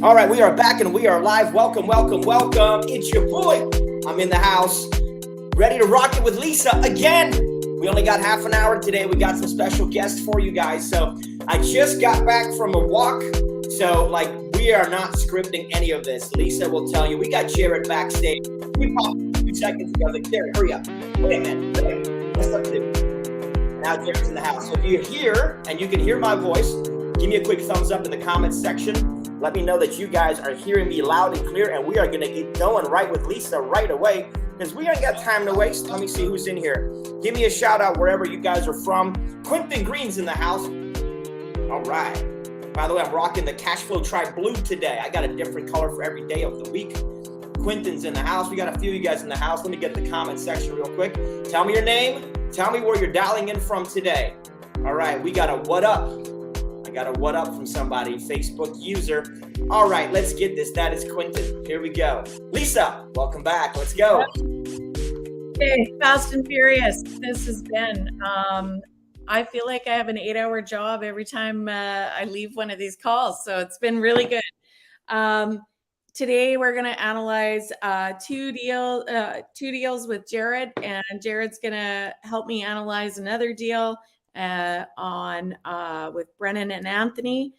All right, we are back and we are live. Welcome, welcome, welcome. It's your boy. I'm in the house, ready to rock it with Lisa again. We only got half an hour today. We got some special guests for you guys. So I just got back from a walk. So we are not scripting any of this. Lisa will tell you. We got Jared backstage. We popped 2 seconds ago. Jared, hurry up. Wait a minute. What's up, dude? Now Jared's in the house. So if you're here and you can hear my voice, give me a quick thumbs up in the comments section. Let me know that you guys are hearing me loud and clear, and we are going to get going right with Lisa right away because we ain't got time to waste. Let me see who's in here. Give me a shout out wherever you guys are from. Quentin Green's in the house. All right. By the way, I'm rocking the CashFlow Tri Blue today. I got a different color for every day of the week. Quentin's in the house. We got a few of you guys in the house. Let me get the comment section real quick. Tell me your name. Tell me where you're dialing in from today. All right. We got a what up. Got a what up from somebody, Facebook user. All right, let's get this. That is Quentin. Here we go. Lisa, welcome back. Let's go. Hey, fast and furious. This has been. I feel like I have an 8-hour job every time I leave one of these calls. So it's been really good. Today we're going to analyze two deals with Jared, and Jared's going to help me analyze another deal with Brennan and Anthony,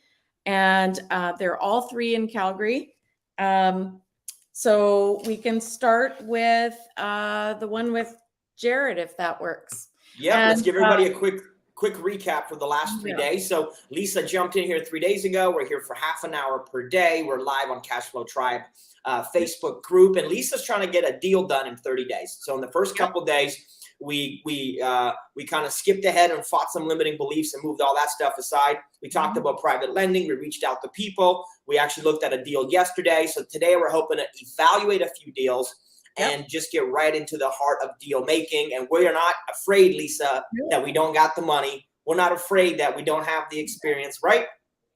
and they're all three in Calgary. So we can start with the one with Jared, if that works. Yeah, let's give everybody a quick recap for the last 3 days. So Lisa jumped in here 3 days ago. We're here for half an hour per day. We're live on CashFlow Tribe Facebook group, and Lisa's trying to get a deal done in 30 days. So in the first couple of days, we kind of skipped ahead and fought some limiting beliefs and moved all that stuff aside. We talked about private lending. We reached out to people. We actually looked at a deal yesterday. So today we're hoping to evaluate a few deals and just get right into the heart of deal making. And we're not afraid, Lisa, that we don't got the money. We're not afraid that we don't have the experience, right?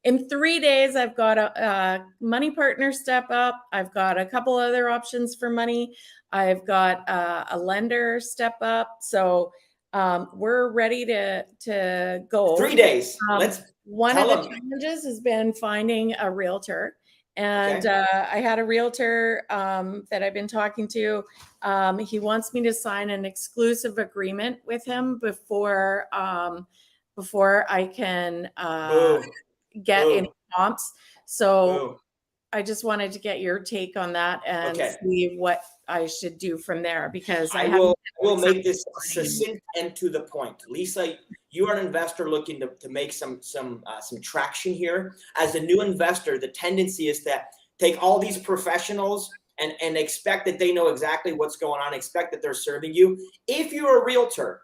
In 3 days, I've got a money partner step up. I've got a couple other options for money. I've got a lender step up. So we're ready to go. 3 days. One of the challenges has been finding a realtor. And I had a realtor that I've been talking to. He wants me to sign an exclusive agreement with him before I can get any comps. So I just wanted to get your take on that and see what I should do from there, because I will make this succinct and to the point. Lisa, you are an investor looking to make some traction here. As a new investor, the tendency is to take all these professionals and expect that they know exactly what's going on, expect that they're serving you. If you're a realtor,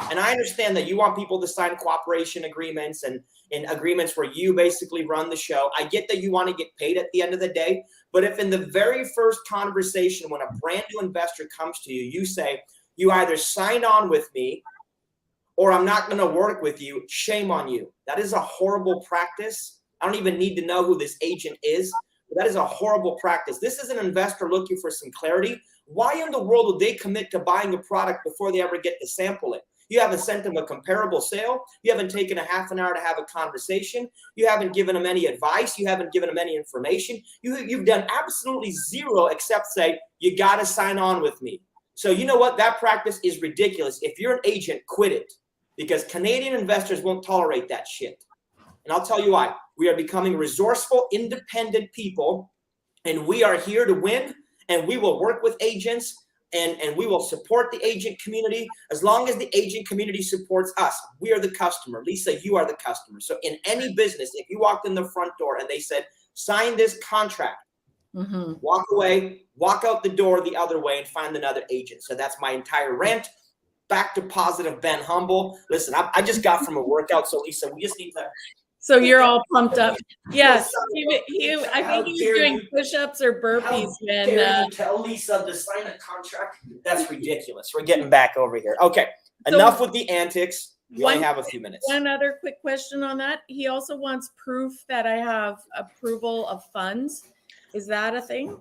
and I understand that you want people to sign cooperation agreements and agreements where you basically run the show. I get that you want to get paid at the end of the day. But if in the very first conversation, when a brand new investor comes to you, you say, you either sign on with me or I'm not going to work with you, shame on you. That is a horrible practice. I don't even need to know who this agent is. But that is a horrible practice. This is an investor looking for some clarity. Why in the world would they commit to buying a product before they ever get to sample it? You haven't sent them a comparable sale. You haven't taken a half an hour to have a conversation. You haven't given them any advice. You haven't given them any information. You've done absolutely zero except say, you got to sign on with me. So you know what? That practice is ridiculous. If you're an agent, quit it, because Canadian investors won't tolerate that shit. And I'll tell you why. We are becoming resourceful, independent people, and we are here to win, and we will work with agents. And we will support the agent community as long as the agent community supports us. We are the customer. Lisa, you are the customer. So in any business, if you walked in the front door and they said, sign this contract, walk away, walk out the door the other way and find another agent. So that's my entire rant. Back to positive Ben Humble. Listen, I just got from a workout. So Lisa, we just need to... So you're all pumped up. Yes. I think he was doing push-ups or burpees. When tell Lisa to sign a contract? That's ridiculous. We're getting back over here. Okay. Enough with the antics. We only have a few minutes. One other quick question on that. He also wants proof that I have approval of funds. Is that a thing?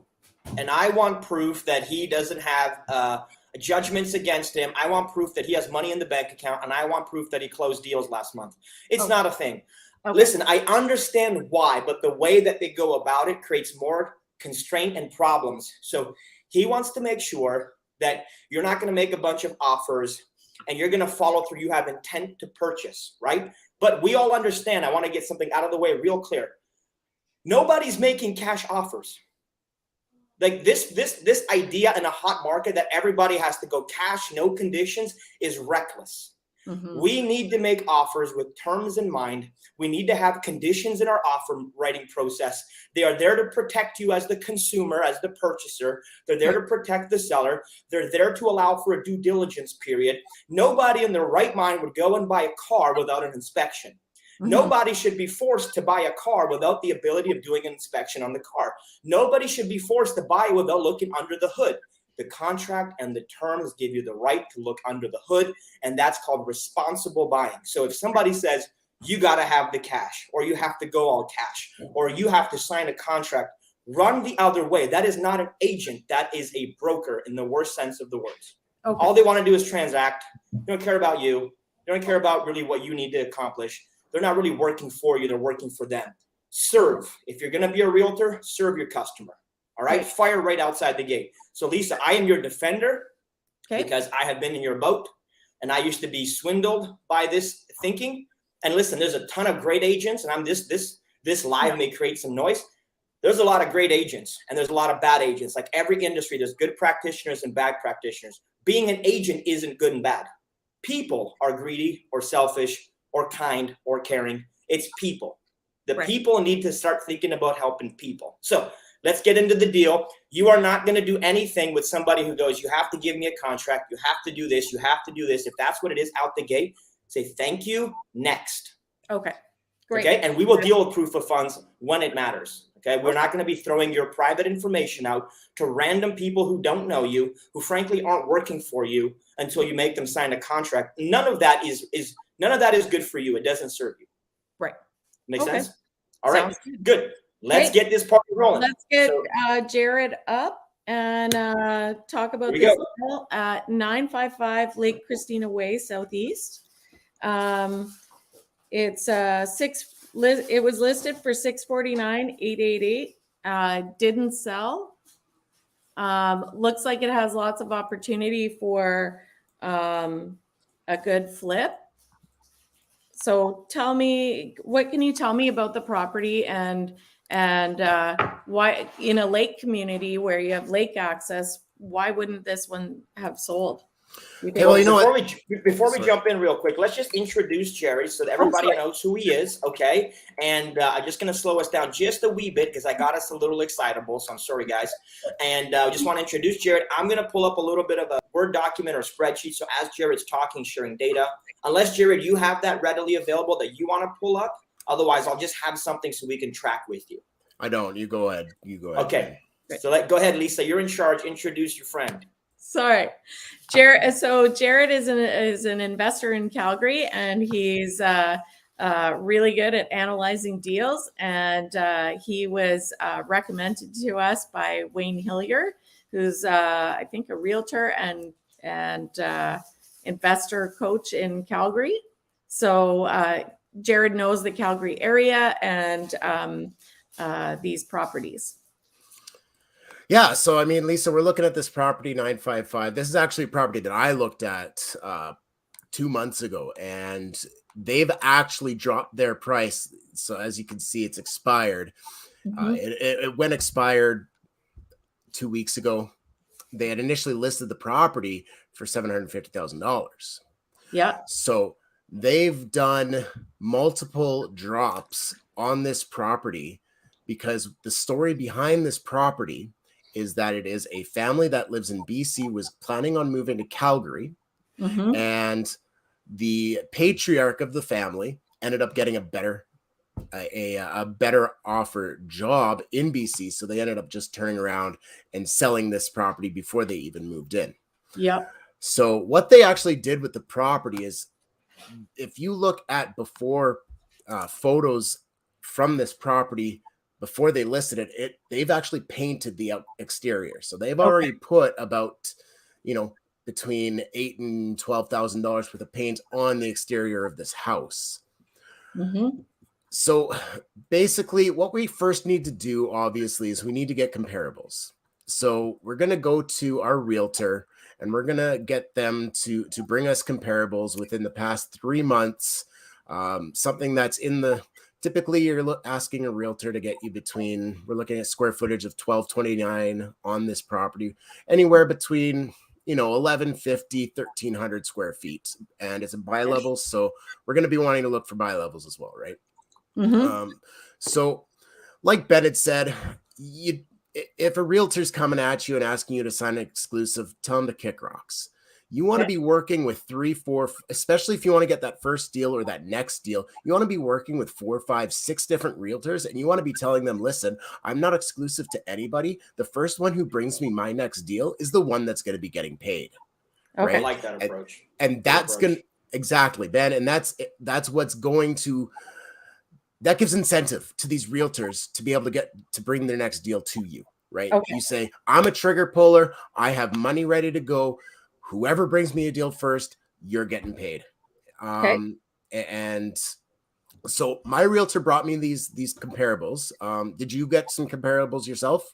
And I want proof that he doesn't have judgments against him. I want proof that he has money in the bank account, and I want proof that he closed deals last month. It's not a thing. Okay. Listen, I understand why, but the way that they go about it creates more constraint and problems. So he wants to make sure that you're not going to make a bunch of offers and you're going to follow through. You have intent to purchase, right? But we all understand. I want to get something out of the way real clear. Nobody's making cash offers. Like this idea in a hot market that everybody has to go cash, no conditions, is reckless. We need to make offers with terms in mind. We need to have conditions in our offer writing process. They are there to protect you as the consumer, as the purchaser. They're there to protect the seller. They're there to allow for a due diligence period. Nobody in their right mind would go and buy a car without an inspection. Nobody should be forced to buy a car without the ability of doing an inspection on the car. Nobody should be forced to buy without looking under the hood. The contract and the terms give you the right to look under the hood, and that's called responsible buying. So if somebody says you got to have the cash, or you have to go all cash, or you have to sign a contract, run the other way. That is not an agent. That is a broker in the worst sense of the words. Okay. All they want to do is transact. They don't care about you. They don't care about really what you need to accomplish. They're not really working for you. They're working for them. Serve. If you're going to be a realtor, serve your customer. All right. Fire right outside the gate. So Lisa, I am your defender because I have been in your boat and I used to be swindled by this thinking. And listen, there's a ton of great agents, and this live may create some noise. There's a lot of great agents and there's a lot of bad agents. Like every industry, there's good practitioners and bad practitioners. Being an agent isn't good and bad. People are greedy or selfish or kind or caring. It's people. The people need to start thinking about helping people. So let's get into the deal. You are not going to do anything with somebody who goes, you have to give me a contract. You have to do this. You have to do this. If that's what it is out the gate, say thank you. Next. Okay. Great. Okay. And we will deal with proof of funds when it matters. Okay. We're not going to be throwing your private information out to random people who don't know you, who frankly aren't working for you until you make them sign a contract. None of that is good for you. It doesn't serve you. Right. Make sense? All right. Good. Let's get this party rolling. Let's get Jared up and talk about this deal at 955 Lake Christina Way, Southeast. It's it was listed for $649,888. Didn't sell. Looks like it has lots of opportunity for a good flip. So tell me, what can you tell me about the property and why in a lake community where you have lake access, why wouldn't this one have sold? Well, before we jump in real quick, let's just introduce Jerry so that everybody knows who he is, okay? And I'm just going to slow us down just a wee bit because I got us a little excitable, so I'm sorry, guys. And I just want to introduce Jared. I'm going to pull up a little bit of a Word document or spreadsheet, so as Jared's talking, sharing data. Unless, Jared, you have that readily available that you want to pull up. Otherwise, I'll just have something so we can track with you. I don't. You go ahead. Okay. So go ahead, Lisa. You're in charge. Introduce your friend. Sorry, Jared. So Jared is an investor in Calgary, and he's really good at analyzing deals. And he was recommended to us by Wayne Hillier, who's I think a realtor and investor coach in Calgary. So Jared knows the Calgary area and these properties. Yeah. So, I mean, Lisa, we're looking at this property 955. This is actually a property that I looked at 2 months ago, and they've actually dropped their price. So as you can see, it's expired. It went expired 2 weeks ago. They had initially listed the property for $750,000. Yeah. So they've done multiple drops on this property because the story behind this property is that it is a family that lives in BC, was planning on moving to Calgary, and the patriarch of the family ended up getting a better offer job in BC. So they ended up just turning around and selling this property before they even moved in. Yeah. So what they actually did with the property is, if you look at before photos from this property, before they listed it, they've actually painted the exterior. So they've already put about, between $8,000 and $12,000 worth of paint on the exterior of this house. So basically what we first need to do, obviously, is we need to get comparables. So we're going to go to our realtor and we're going to get them to bring us comparables within the past 3 months. Something that's in the, typically you're asking a realtor to get you between, we're looking at square footage of 1229 on this property, anywhere between, 1150, 1300 square feet. And it's a bi-level. So we're going to be wanting to look for bi-levels as well, right? So like Ben had said, if a realtor's coming at you and asking you to sign an exclusive, tell them to kick rocks. You want to be working with 3, 4, especially if you want to get that first deal or that next deal, you want to be working with 4, 5, 6 different realtors, and you want to be telling them, listen, I'm not exclusive to anybody. The first one who brings me my next deal is the one that's going to be getting paid. Okay. I like that approach. And that's going to, exactly, Ben. And that's what's going to, that gives incentive to these realtors to be able to bring their next deal to you, right? Okay. You say, I'm a trigger puller. I have money ready to go. Whoever brings me a deal first, you're getting paid. And so my realtor brought me these comparables. Did you get some comparables yourself?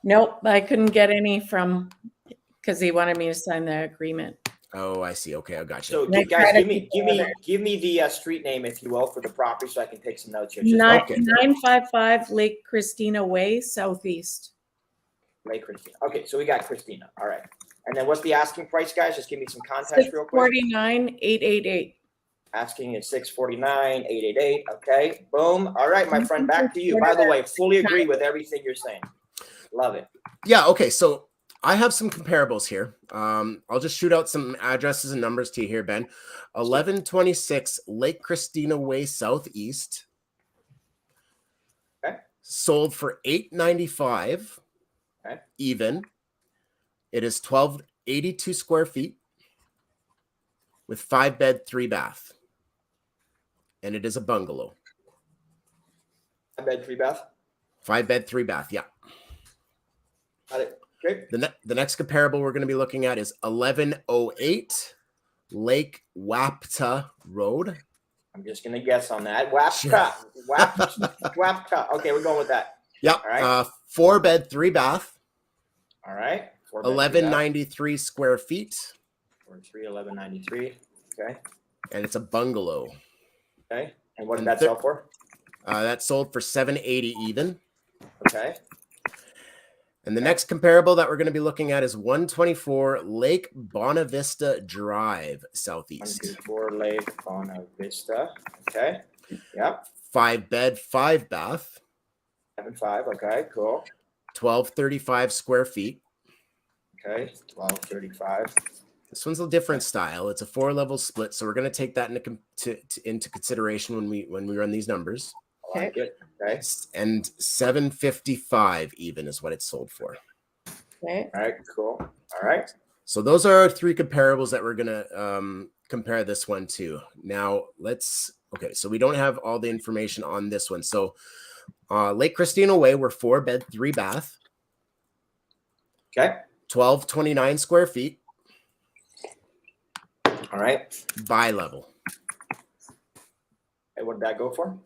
Nope, I couldn't get any because he wanted me to sign the agreement. Oh, I see. Okay, I got you. So guys, give me the street name, if you will, for the property, so I can take some notes here. 955 Lake Christina Way, Southeast. Lake Christina. Okay, so we got Christina. All right. And then what's the asking price, guys? Just give me some context real quick. $649,888. Asking is $649,888. Okay, boom. All right, my friend, back to you. By the way, fully agree with everything you're saying. Love it. Yeah. Okay. So I have some comparables here. I'll just shoot out some addresses and numbers to you here, Ben. 1126 Lake Christina Way Southeast. Okay. Sold for $895. Okay. Even. It is 1282 square feet with 5-bed, 3-bath. And it is a bungalow. 5-bed, 3-bath? 5-bed, 3-bath, yeah. Got it. Okay. The next comparable we're going to be looking at is 1108 Lake Wapta Road. I'm just going to guess on that. Wapta. Wapta. Okay, we're going with that. Yeah. All right. 4-bed, 3-bath. All right. 1193 square feet. 1193. Okay. And it's a bungalow. Okay. And what did that sell for? That sold for $780 even. Okay. And the next comparable that we're going to be looking at is 124 Lake Bonavista Drive, Southeast. 124 Lake Bonavista. Okay. Yep. 5-bed, 5-bath. 7.5. Okay. Cool. 1235 square feet. Okay. 1235. This one's a different style. It's a 4-level split, so we're going to take that into consideration when we run these numbers. Okay. Good. Okay. And 755 even is what it's sold for. Okay. All right. Cool. All right. So those are our 3 comparables that we're going to compare this one to. Now okay, so we don't have all the information on this one. So Lake Christina Way, we're 4-bed, 3-bath. Okay. 1229 square feet. All right. Bi-level. And what did that go for?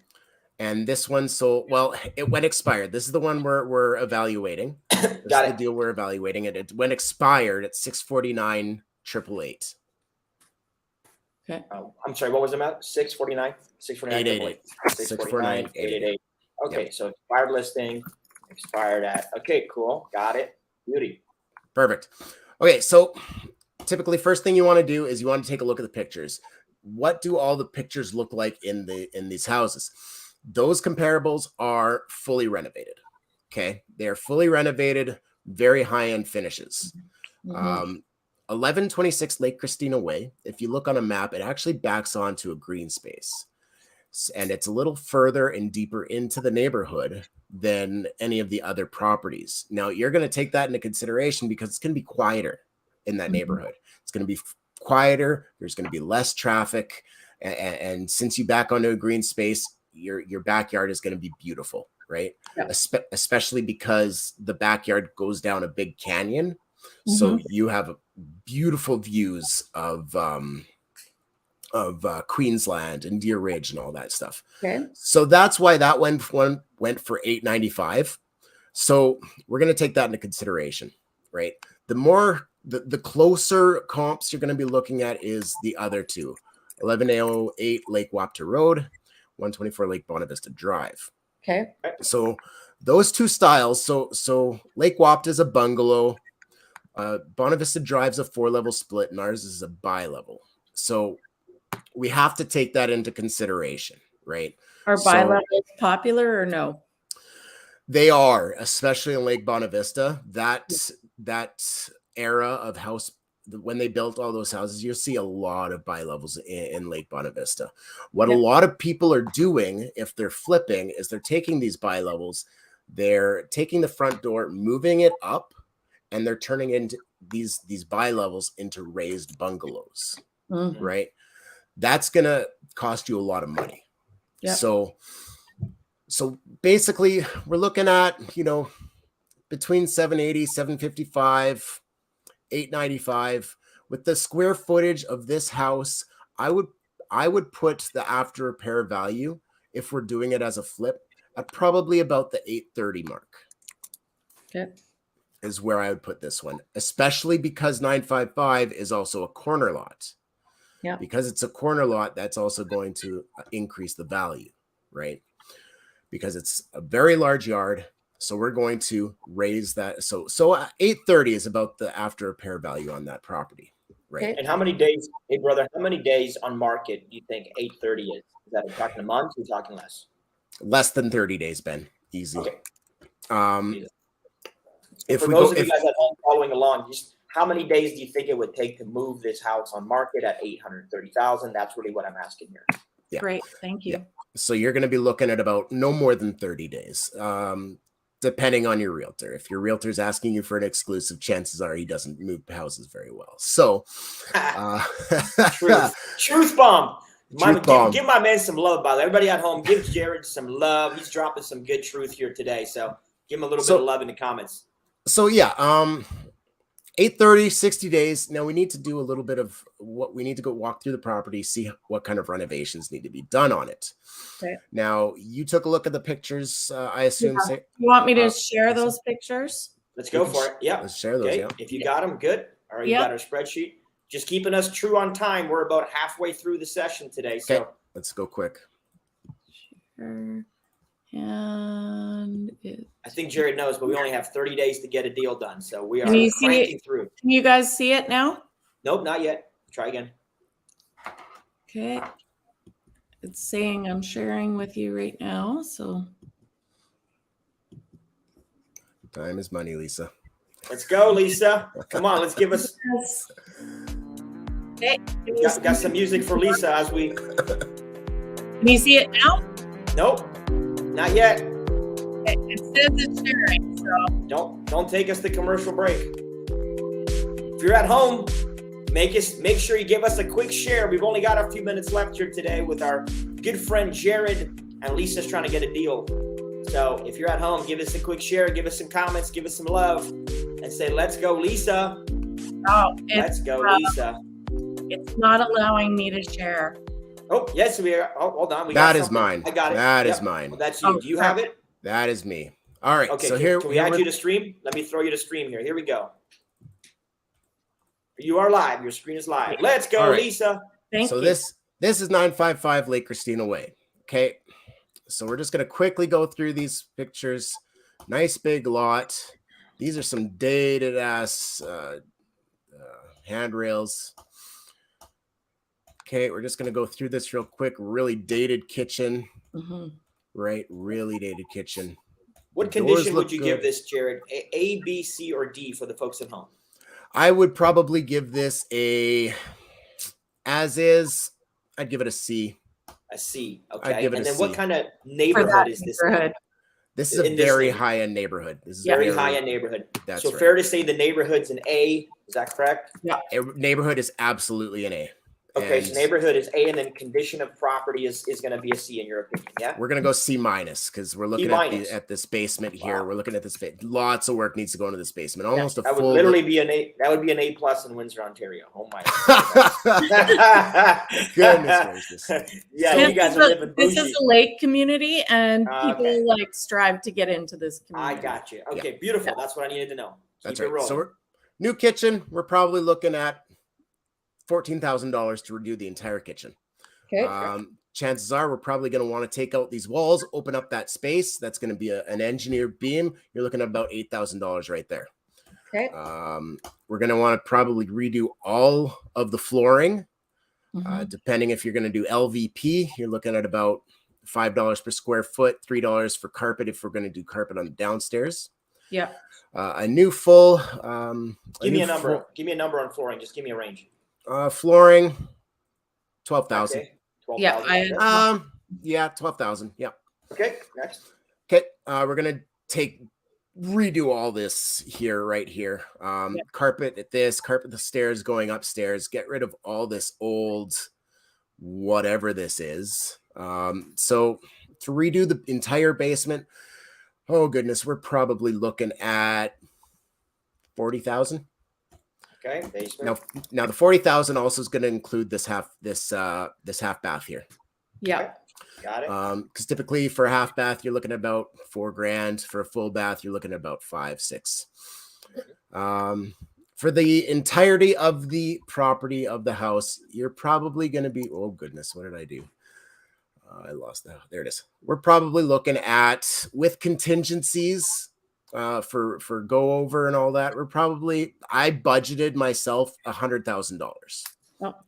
And this one sold, well, it went expired. This is the one we're evaluating. This is the deal we're evaluating. It went expired at $649,888. Okay. I'm sorry, what was the amount? 649? 649,888. 649,888. Okay, so expired listing, expired at, okay, cool. Got it. Beauty. Perfect. Okay, so typically first thing you want to do is you want to take a look at the pictures. What do all the pictures look like in these houses? Those comparables are fully renovated. Okay. They're fully renovated, very high-end finishes. 1126 Lake Christina Way. If you look on a map, it actually backs onto a green space. And it's a little further and deeper into the neighborhood than any of the other properties. Now, you're going to take that into consideration because it's going to be quieter in that neighborhood. It's going to be quieter. There's going to be less traffic. And since you back onto a green space, your backyard is going to be beautiful, right? Yeah. Especially because the backyard goes down a big canyon. So you have beautiful views of Queensland and Deer Ridge and all that stuff. Okay. So that's why that went for $895. So we're going to take that into consideration, right? The closer comps you're going to be looking at is the other two, 1108 Lake Wapta Road, 124 Lake Bonavista Drive. Okay. So those two styles. So Lake Wapta is a bungalow. Bonavista Drive's a 4-level split, and ours is a bi-level. So we have to take that into consideration, right? Are bi-levels popular or no? They are, especially in Lake Bonavista. That era of house, when they built all those houses, you'll see a lot of bi-levels in Lake Bonavista. What a lot of people are doing, if they're flipping, is they're taking these bi-levels, they're taking the front door, moving it up, and they're turning into these bi-levels into raised bungalows, right? That's going to cost you a lot of money. Yep. So basically we're looking at, between 780, 755, 895 with the square footage of this house. I would put the after repair value, if we're doing it as a flip, at probably about the 830 mark. Okay. Is where I would put this one, especially because 955 is also a corner lot. Yeah. Because it's a corner lot, that's also going to increase the value, right? Because it's a very large yard. So we're going to raise that. So 830 is about the after repair value on that property, right? Okay. And how many days, hey brother, how many days on market do you think 830 is? Is that talking a month or talking less? Less than 30 days, Ben. Easy. Okay. For those of you guys at home following along, just how many days do you think it would take to move this house on market at $830,000? That's really what I'm asking here. Yeah. Great. Thank you. Yeah. So you're going to be looking at about no more than 30 days, depending on your realtor. If your realtor is asking you for an exclusive, chances are he doesn't move houses very well. So, truth bomb. Give my man some love, by the way. Everybody at home, give Jared some love. He's dropping some good truth here today. So give him a little bit of love in the comments. So yeah, 830, 60 days. Now we need to do a little bit of we need to go walk through the property, see what kind of renovations need to be done on it. Okay. Now you took a look at the pictures, I assume. Yeah. You want me to share those pictures? Let's go for it. Yeah. Let's share those. Okay. Yeah. If you got them, good. All right. You got our spreadsheet. Just keeping us true on time. We're about halfway through the session today. So okay. Let's go quick. Sure. And I think Jared knows, but we only have 30 days to get a deal done. So we are cranking through. Can you guys see it now? Nope, not yet. Try again. Okay. It's saying I'm sharing with you right now. So time is money, Lisa. Let's go, Lisa. Come on, let's give us. Okay. Got some music for Lisa as we. Can you see it now? Nope. Not yet. It says it's sharing, so don't take us to commercial break. If you're at home, make sure you give us a quick share. We've only got a few minutes left here today with our good friend Jared, and Lisa's trying to get a deal. So if you're at home, give us a quick share, give us some comments, give us some love, and say, "Let's go, Lisa." Let's go, Lisa. It's not allowing me to share. Oh, yes, we are. Oh, hold on. That is mine. I got it. That is mine. Well, that's you. Do you have it? That is me. All right. Okay. So can we add you to stream? Let me throw you to stream here. Here we go. You are live. Your screen is live. Let's go, right. Lisa. Thank you. So this is 955 Lake Christina Way. Okay. So we're just going to quickly go through these pictures. Nice big lot. These are some dated ass handrails. Okay, we're just going to go through this real quick. Really dated kitchen, right? Really dated kitchen. What condition would you give this, Jared? A, B, C, or D for the folks at home? I would probably give this as is. I'd give it a C. A C, okay. I'd give it a C. What kind of neighborhood is this? This is a very high-end neighborhood. This is very high-end neighborhood. That's so right. fair to say the neighborhood's an A. Is that correct? Yeah. Neighborhood is absolutely an A. Okay, so And neighborhood is A, and then condition of property is going to be a C in your opinion, yeah? we're gonna go C minus because we're looking at this basement here. Wow. We're looking at this. Lots of work needs to go into this basement. Almost a That would full. literally be an A. That would be an A plus in Windsor, Ontario. Oh my goodness gracious. Yeah, So you guys are living bougie. This is a lake community, and people Okay. like strive to get into this I community. got you. Okay, beautiful. Yeah. That's what I needed to know. That's Keep it right. So rolling. new kitchen. We're probably looking at $14,000 to redo the entire kitchen. Okay. Chances are we're probably going to want to take out these walls, open up that space. That's going to be an engineered beam. You're looking at about $8,000 right there. Okay. We're going to want to probably redo all of the flooring. Depending if you're going to do LVP, you're looking at about $5 per square foot, $3 for carpet if we're going to do carpet on the downstairs. Yeah. A new full. Give me a number. Give me a number on flooring. Just give me a range. Flooring, 12,000. Okay. 12,000. Yeah, 12,000. Yeah. Okay. Next. Okay. We're gonna redo all this right here. Carpet at this, carpet the stairs going upstairs. Get rid of all this old whatever this is. So to redo the entire basement, oh goodness, we're probably looking at 40,000. Okay, basement. Now the 40,000 also is going to include this half bath here. Yeah. Okay. Got it. Because typically for a half bath you're looking at about $4,000. For a full bath you're looking at about 5-6. For the entirety of the property of the house, you're probably going to be, oh goodness, what did I do? I lost that. There it is. We're probably looking at, with contingencies, for go over and all that, I budgeted myself $100,000.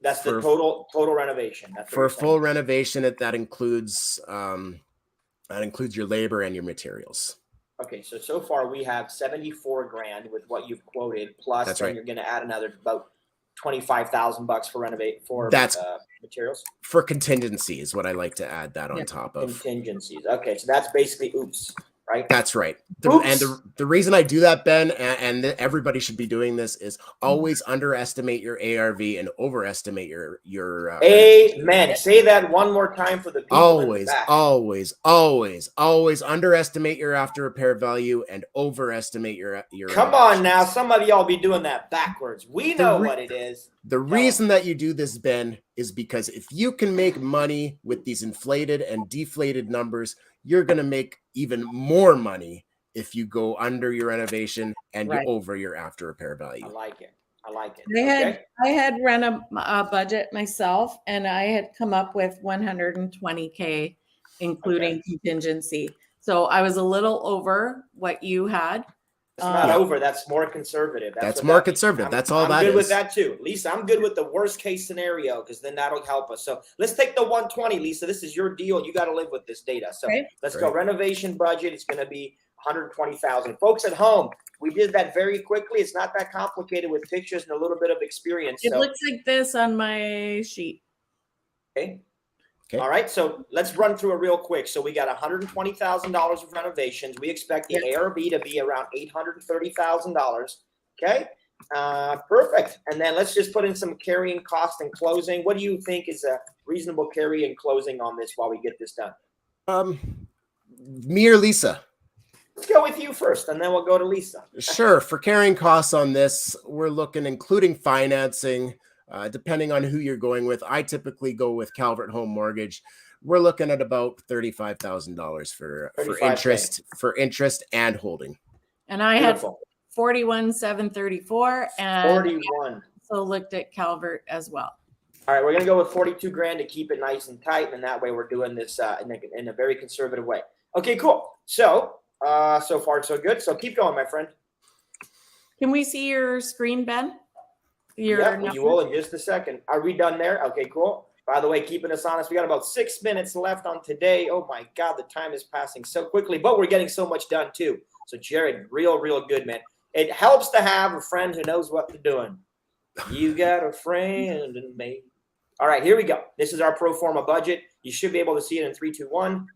That's the total renovation. That's for a full renovation. That includes your labor and your materials. Okay, so far we have $74,000 with what you've quoted, plus That's then right. You're going to add another about $25,000 for materials. For contingency is what I like to add that on top of. Contingencies. Okay, so that's basically oops, right? That's right. And the reason I do that, Ben, and everybody should be doing this, is always underestimate your ARV and overestimate your Amen. Say that one more time for the people. Always underestimate your after repair value and overestimate your Come on now, some of y'all be doing that backwards. We know what it is. The reason that you do this, Ben, is because if you can make money with these inflated and deflated numbers, you're going to make even more money if you go under your renovation and you over your after repair value. I like it. I had run a budget myself, and I had come up with $120K, including contingency. So I was a little over what you had. It's not over. That's more conservative. That's more conservative. That's all that is. I'm good with that too. Lisa, I'm good with the worst case scenario because then that'll help us. So let's take the 120, Lisa. This is your deal. You got to live with this data. So let's go. Renovation budget. It's going to be $120,000. Folks at home, we did that very quickly. It's not that complicated with pictures and a little bit of experience. It looks like this on my sheet. Okay. All right, so let's run through it real quick. So we got $120,000 of renovations. We expect the ARV to be around $830,000. Okay, perfect. And then let's just put in some carrying cost and closing. What do you think is a reasonable carry and closing on this while we get this done? Me or Lisa? Let's go with you first, and then we'll go to Lisa. Sure. For carrying costs on this, we're looking, including financing. Depending on who you're going with, I typically go with Calvert Home Mortgage. We're looking at about $35,000 for interest and holding. And I had 41,734, and 41. So looked at Calvert as well. All right, we're gonna go with $42,000 to keep it nice and tight, and that way we're doing this in a very conservative way. Okay, cool. So so far so good. So keep going, my friend. Can we see your screen, Ben? You will in just a second. Are we done there? Okay, cool. By the way, keeping us honest, we got about 6 minutes left on today. Oh my God, the time is passing so quickly, but we're getting so much done too. So Jared, real good, man. It helps to have a friend who knows what they're doing. You got a friend in me. All right, here we go. This is our pro forma budget. You should be able to see it in 3, 2, 1.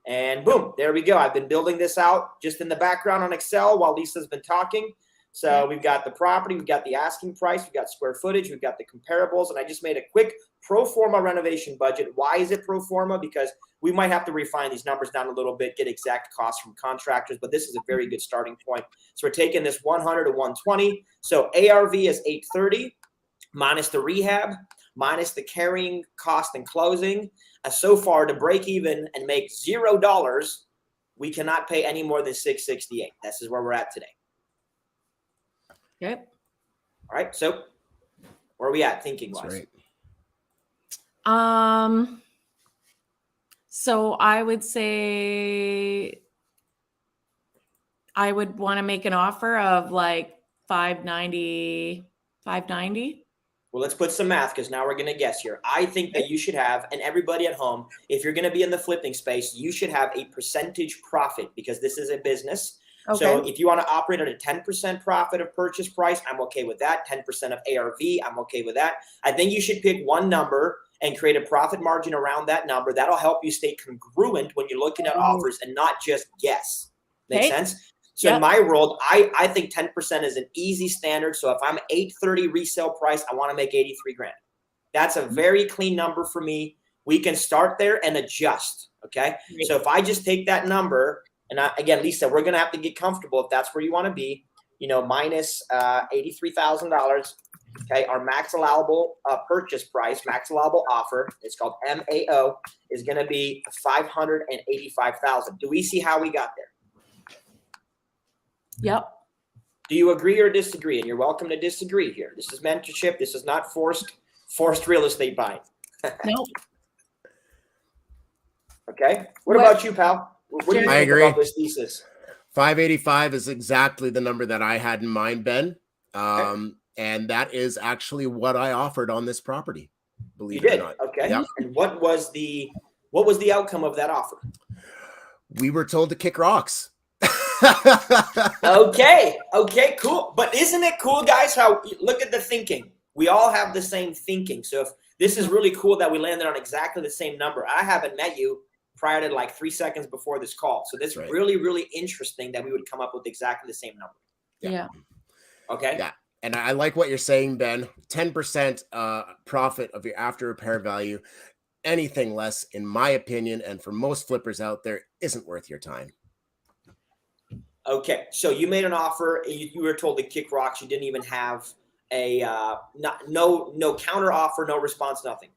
And boom, there we go. I've been building this out just in the background on Excel while Lisa's been talking. So we've got the property, we've got the asking price, we've got square footage, we've got the comparables, and I just made a quick pro forma renovation budget. Why is it pro forma? Because we might have to refine these numbers down a little bit, get exact costs from contractors, but this is a very good starting point. So we're taking this 100 to 120. So ARV is 830 minus the rehab, minus the carrying cost and closing. So far, to break even and make $0, we cannot pay any more than $668. This is where we're at today. Yep. All right. So where are we at thinking wise? Right. So I would say I would want to make an offer of like 590. Well, let's put some math because now we're going to guess here. I think that you should have, and everybody at home, if you're going to be in the flipping space, you should have a percentage profit because this is a business. Okay. So if you want to operate at a 10% profit of purchase price, I'm okay with that. 10% of ARV, I'm okay with that. I think you should pick one number and create a profit margin around that number. That'll help you stay congruent when you're looking at offers and not just guess. Make sense? So in my world, I think 10% is an easy standard. So if I'm 830 resale price, I want to make 83 grand. That's a very clean number for me. We can start there and adjust. Okay. Great. So if I just take that number, and again, Lisa, we're going to have to get comfortable if that's where you want to be, minus $83,000. Okay. Our max allowable purchase price, max allowable offer, it's called MAO, is going to be $585,000. Do we see how we got there? Yep. Do you agree or disagree? And you're welcome to disagree here. This is mentorship. This is not forced real estate buying. Nope. Okay. What about you, pal? What do you think about this thesis? 585 is exactly the number that I had in mind, Ben. Okay. And that is actually what I offered on this property. Believe it or not. Okay. Yep. And what was the outcome of that offer? We were told to kick rocks. Okay, cool. But isn't it cool, guys, how look at the thinking. We all have the same thinking. So if this is really cool that we landed on exactly the same number. I haven't met you prior to like 3 seconds before this call. So this is really, really interesting that we would come up with exactly the same number. Yeah. Okay. Yeah. And I like what you're saying, Ben. 10% profit of your after repair value. Anything less, in my opinion, and for most flippers out there, isn't worth your time. Okay, so you made an offer. You were told to kick rocks. You didn't even have a no counter offer, no response, nothing.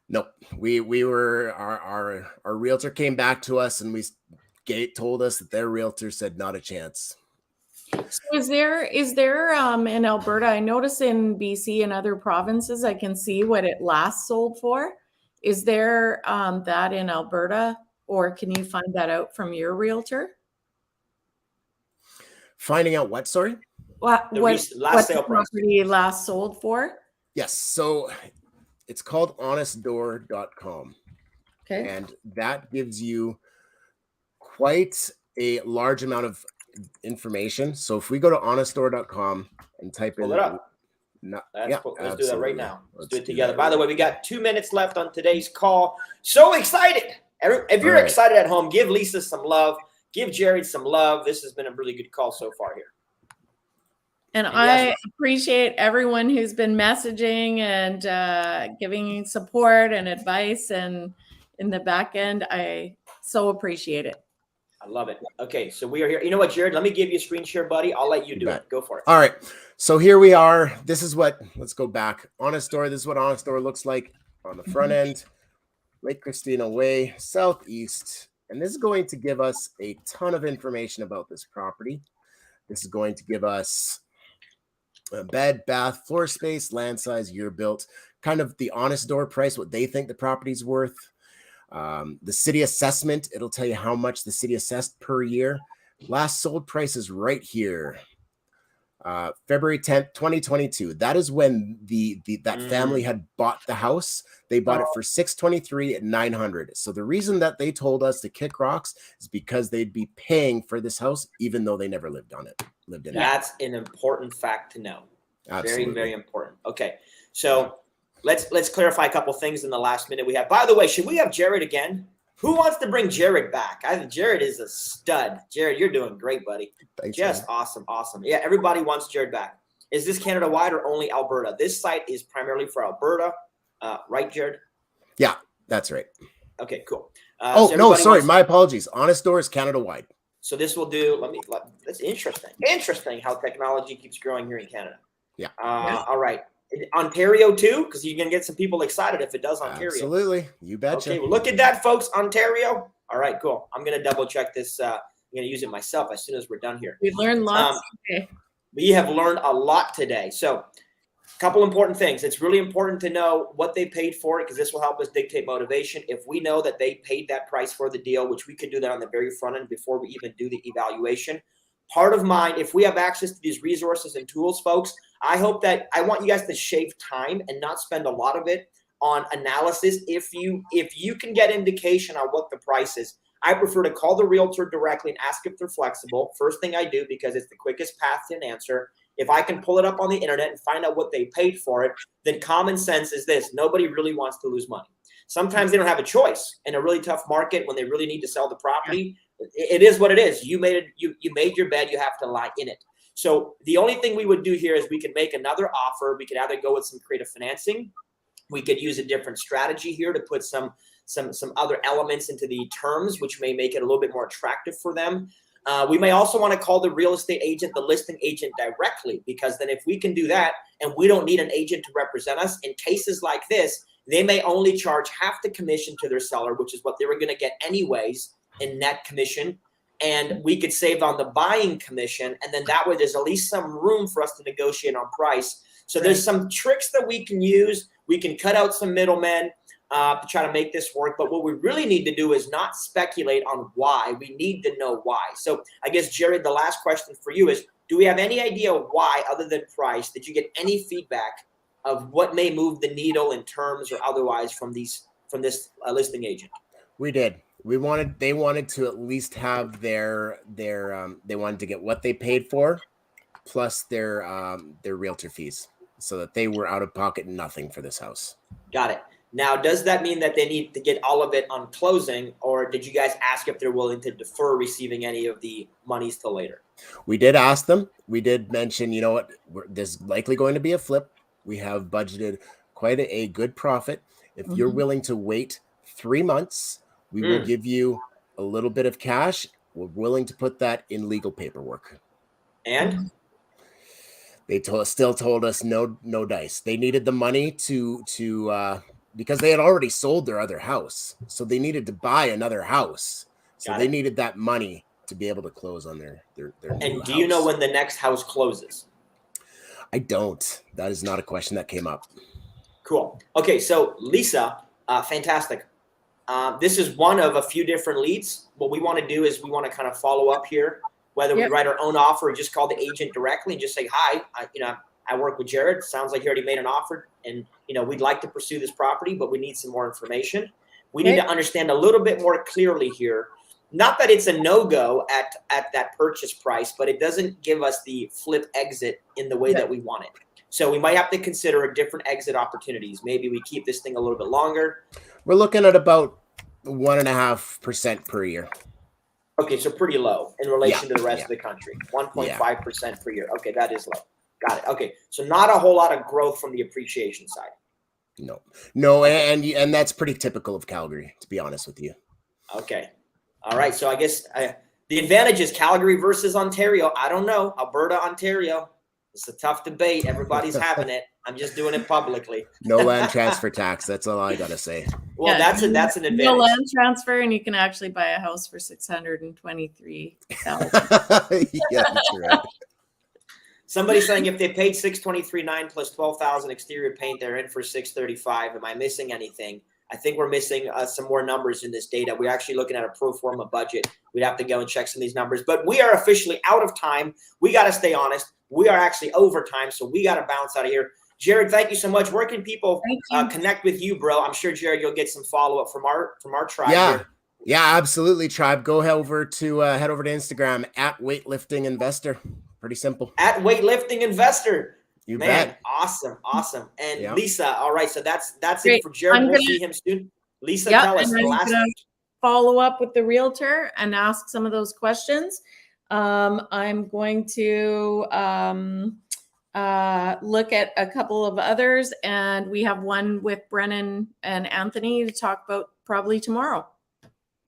Nope. We were our realtor came back to us and told us that their realtor said not a chance. So is there in Alberta? I notice in BC and other provinces, I can see what it last sold for. Is there that in Alberta, or can you find that out from your realtor? Finding out what, sorry? What the property last sold for? Yes. So it's called honestdoor.com. Okay. And that gives you quite a large amount of information. So if we go to honestdoor.com and type in... Let's do that right now. Let's do it together. By the way, we got 2 minutes left on today's call. So excited. If you're excited at home, give Lisa some love. Give Jared some love. This has been a really good call so far here. And I appreciate everyone who's been messaging and giving support and advice. And in the back end, I so appreciate it. I love it. Okay, so we are here. You know what, Jared? Let me give you a screen share, buddy. I'll let you do it. Go for it. All right. So here we are. This is what, let's go back. Honest Door. This is what Honest Door looks like on the front end. Lake Christina Way, southeast. And this is going to give us a ton of information about this property. This is going to give us a bed, bath, floor space, land size, year built, kind of the Honest Door price, what they think the property's worth. The city assessment, it'll tell you how much the city assessed per year. Last sold price is right here. February 10th, 2022. That is when that family had bought the house. They bought it for $623 at $900. So the reason that they told us to kick rocks is because they'd be paying for this house, even though they never lived in it. That's an important fact to know. Absolutely. Very, very important. Okay. So let's clarify a couple things in the last minute we have. By the way, should we have Jared again? Who wants to bring Jared back? Jared is a stud. Jared, you're doing great, buddy. Thanks, Just man. awesome. Yeah, everybody wants Jared back. Is this Canada-wide or only Alberta? This site is primarily for Alberta. Right, Jared? Yeah, that's right. Okay, cool. Sorry. My apologies. Honest Door is Canada-wide. So this will do, that's interesting. Interesting how technology keeps growing here in Canada. Yeah. All right. Ontario too, because you're going to get some people excited if it does Ontario. Absolutely. You betcha. Okay, well, look at that, folks. Ontario. All right, cool. I'm going to double check this. I'm going to use it myself as soon as we're done here. We learned lots today. We have learned a lot today. So a couple important things. It's really important to know what they paid for it because this will help us dictate motivation. If we know that they paid that price for the deal, which we could do that on the very front end before we even do the evaluation. Part of mine, if we have access to these resources and tools, folks, I want you guys to shave time and not spend a lot of it on analysis. If you can get indication on what the price is, I prefer to call the realtor directly and ask if they're flexible. First thing I do, because it's the quickest path to an answer. If I can pull it up on the internet and find out what they paid for it, then common sense is this: nobody really wants to lose money. Sometimes they don't have a choice in a really tough market when they really need to sell the property. It is what it is. You made it. You made your bed. You have to lie in it. So the only thing we would do here is we could make another offer. We could either go with some creative financing. We could use a different strategy here to put some other elements into the terms, which may make it a little bit more attractive for them. We may also want to call the real estate agent, the listing agent directly, because then if we can do that and we don't need an agent to represent us in cases like this, they may only charge half the commission to their seller, which is what they were going to get anyways in net commission. And we could save on the buying commission. And then that way there's at least some room for us to negotiate on price. So there's some tricks that we can use. We can cut out some middlemen to try to make this work. But what we really need to do is not speculate on why. We need to know why. So I guess, Jared, the last question for you is, do we have any idea why, other than price? Did you get any feedback of what may move the needle in terms or otherwise from this listing agent? We did. They wanted to at least have their they wanted to get what they paid for plus their realtor fees, so that they were out of pocket nothing for this house. Got it. Now, does that mean that they need to get all of it on closing, or did you guys ask if they're willing to defer receiving any of the monies till later? We did ask them. We did mention, you know what, there's likely going to be a flip. We have budgeted quite a good profit. If you're willing to wait 3 months, we will give you a little bit of cash. We're willing to put that in legal paperwork. And they still told us no dice. They needed the money to because they had already sold their other house, so they needed to buy another house. So they needed that money to be able to close on their And do you know when the next house closes? I don't. That is not a question that came up. Cool. Okay, so Lisa, fantastic. This is one of a few different leads. What we want to do is we want to kind of follow up here, whether we write our own offer or just call the agent directly and just say, hi, I work with Jared. Sounds like he already made an offer, and we'd like to pursue this property, but we need some more information. We need to understand a little bit more clearly here. Not that it's a no-go at that purchase price, but it doesn't give us the flip exit in the way that we want it. So we might have to consider different exit opportunities. Maybe we keep this thing a little bit longer. We're looking at about 1.5% per year. Okay, so pretty low in relation to the rest of the country. 1.5% per year. Okay, that is low. Got it. Okay, so not a whole lot of growth from the appreciation side. No, and that's pretty typical of Calgary, to be honest with you. Okay. All right, so I guess the advantage is Calgary versus Ontario. I don't know. Alberta, Ontario. It's a tough debate. Everybody's having it. I'm just doing it publicly. No land transfer tax. That's all I gotta say. Well, that's an advantage. No land transfer, and you can actually buy a house for $623,000. Yeah, that's right. Somebody's saying if they paid $623,900 plus $12,000 exterior paint, they're in for $635,000. Am I missing anything? I think we're missing some more numbers in this data. We're actually looking at a pro forma budget. We'd have to go and check some of these numbers. But we are officially out of time. We got to stay honest. We are actually over time, so we got to bounce out of here. Jared, thank you so much. Where can people connect with you, bro? I'm sure, Jared, you'll get some follow-up from our tribe. Yeah, absolutely, tribe. Go head over to Instagram at Weightlifting Investor. Pretty simple. At Weightlifting Investor. You Man, bet. Awesome. And Lisa, all right, so that's it for Jared. I'm We'll see him soon. Lisa, tell us the last. follow up with the realtor and ask some of those questions. I'm going to look at a couple of others, and we have one with Brennan and Anthony to talk about probably tomorrow.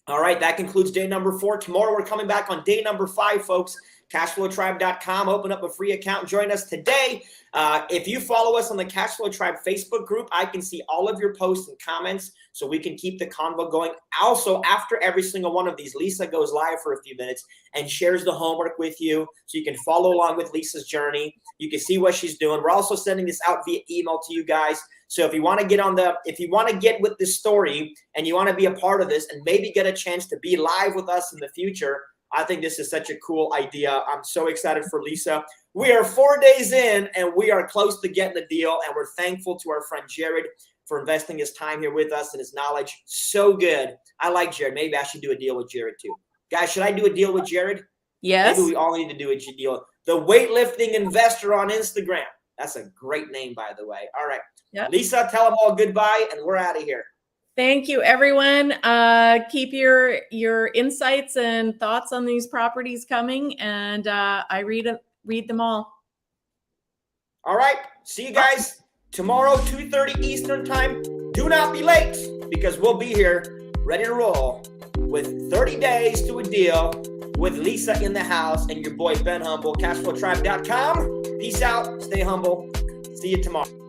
All right, that concludes day number 4. Tomorrow we're coming back on day number 5, folks. CashFlowTribe.com. Open up a free account. Join us today. If you follow us on the Cashflow Tribe Facebook group, I can see all of your posts and comments so we can keep the convo going. Also, after every single one of these, Lisa goes live for a few minutes and shares the homework with you so you can follow along with Lisa's journey. You can see what she's doing. We're also sending this out via email to you guys. So if you want to get with this story and you want to be a part of this and maybe get a chance to be live with us in the future, I think this is such a cool idea. I'm so excited for Lisa. We are 4 days in and we are close to getting the deal. And we're thankful to our friend Jared for investing his time here with us and his knowledge. So good. I like Jared. Maybe I should do a deal with Jared too. Guys, should I do a deal with Jared? Yes. Maybe we all need to do a deal. The weightlifting investor on Instagram. That's a great name, by the way. All right. Yep. Lisa, tell them all goodbye and we're out of here. Thank you, everyone. Keep your insights and thoughts on these properties coming, and I read them all. All right. See you guys tomorrow, 2:30 Eastern time. Do not be late because we'll be here ready to roll with 30 days to a deal with Lisa in the house and your boy Ben Humble. CashFlowTribe.com. Peace out. Stay humble. See you tomorrow.